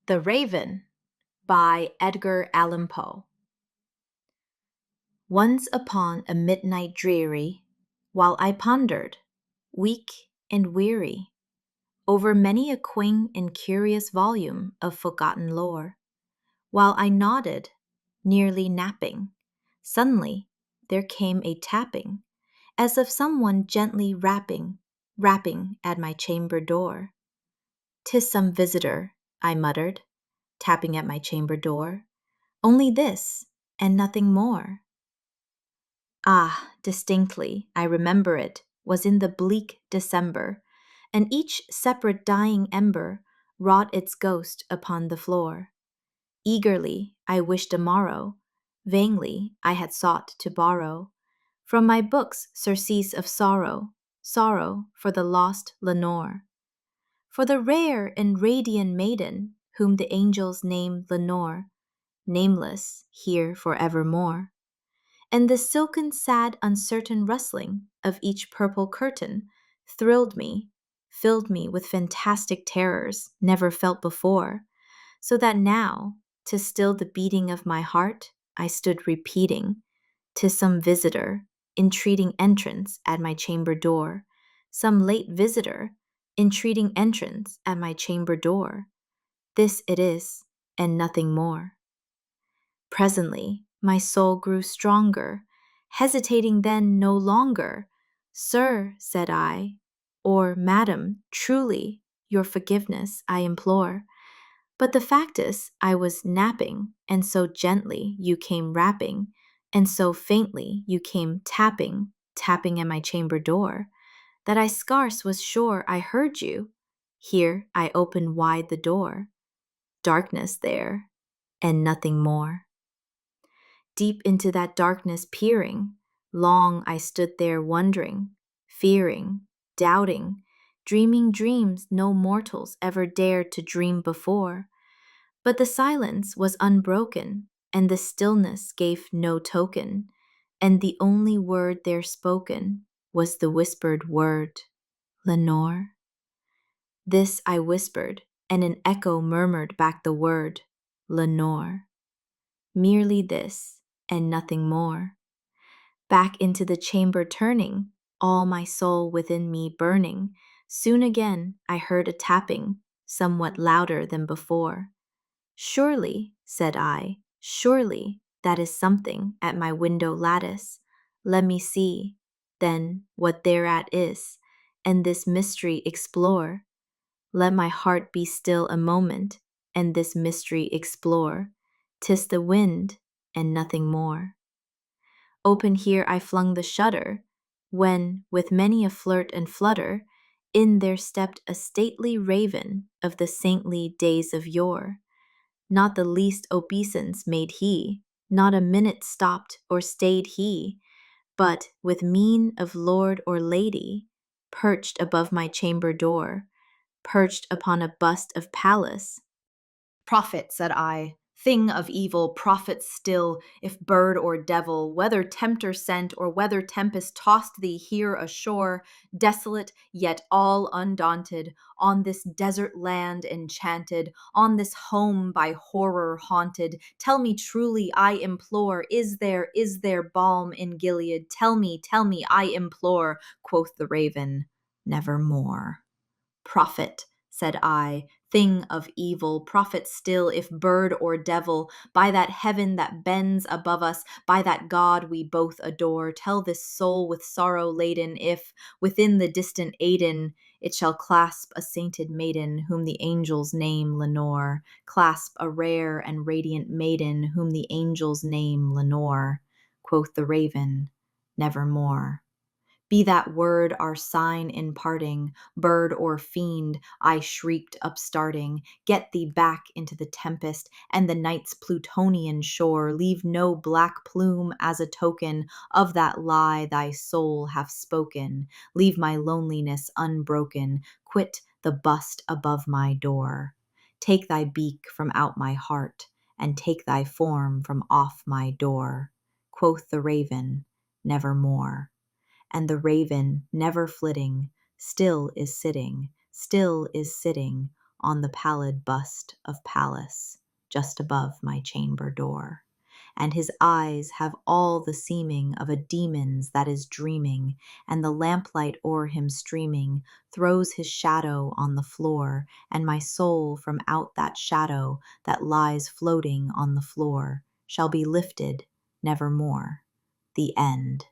The Raven by Edgar Allan Poe. Once upon a midnight dreary, while I pondered, weak and weary, over many a quaint and curious volume of forgotten lore, while I nodded, nearly napping, suddenly there came a tapping, as of someone gently rapping at my chamber door. "'Tis some visitor," I muttered, tapping at my chamber door. "Only this, and nothing more." Ah, distinctly, I remember it was in the bleak December, and each separate dying ember wrought its ghost upon the floor. Eagerly I wished a morrow, vainly I had sought to borrow from my books surcease of sorrow, sorrow for the lost Lenore, for the rare and radiant maiden whom the angels name Lenore, nameless here forevermore. And the silken, sad, uncertain rustling of each purple curtain thrilled me, filled me with fantastic terrors never felt before, so that now, to still the beating of my heart, I stood repeating, "'Tis some visitor, entreating entrance at my chamber door, some late visitor, entreating entrance at my chamber door. This it is, and nothing more." Presently, my soul grew stronger, hesitating then no longer. "Sir," said I, or "Madam, truly, your forgiveness I implore. But the fact is, I was napping, and so gently you came rapping, and so faintly you came tapping at my chamber door, that I scarce was sure I heard you. Here I opened wide the door. Darkness there, and nothing more." Deep into that darkness peering, long I stood there wondering, fearing, doubting, dreaming dreams no mortals ever dared to dream before. But the silence was unbroken, and the stillness gave no token, and the only word there spoken was the whispered word, "Lenore." This I whispered, and an echo murmured back the word, "Lenore." Merely this, and nothing more. Back into the chamber turning, all my soul within me burning, soon again I heard a tapping, somewhat louder than before. "Surely," said I, "surely that is something at my window lattice. Let me see, then, what thereat is, and this mystery explore. Let my heart be still a moment, and this mystery explore. 'Tis the wind, and nothing more." Open here I flung the shutter, when, with many a flirt and flutter, in there stepped a stately raven of the saintly days of yore. Not the least obeisance made he, not a minute stopped or stayed he, but, with mien of lord or lady, perched above my chamber door, perched upon a bust of Pallas. "Prophet," said I, "thing of evil, prophet still, if bird or devil, whether tempter sent or whether tempest tossed thee here ashore, desolate yet all undaunted, on this desert land enchanted, on this home by horror haunted, tell me truly, I implore, is there balm in Gilead? Tell me, I implore," quoth the raven, "nevermore." "Prophet," said I, "thing of evil, prophet still, if bird or devil, by that heaven that bends above us, by that God we both adore, tell this soul with sorrow laden if, within the distant Aidenn, it shall clasp a sainted maiden whom the angels name Lenore, clasp a rare and radiant maiden whom the angels name Lenore." Quoth the raven, "Nevermore." "Be that word our sign in parting, bird or fiend," I shrieked upstarting, "get thee back into the tempest and the night's Plutonian shore, leave no black plume as a token of that lie thy soul hath spoken, leave my loneliness unbroken, quit the bust above my door. Take thy beak from out my heart, and take thy form from off my door." Quoth the raven, "Nevermore." And the raven, never flitting, still is sitting on the pallid bust of Pallas, just above my chamber door. And his eyes have all the seeming of a demon's that is dreaming, and the lamplight o'er him streaming throws his shadow on the floor, and my soul from out that shadow that lies floating on the floor shall be lifted nevermore. The end.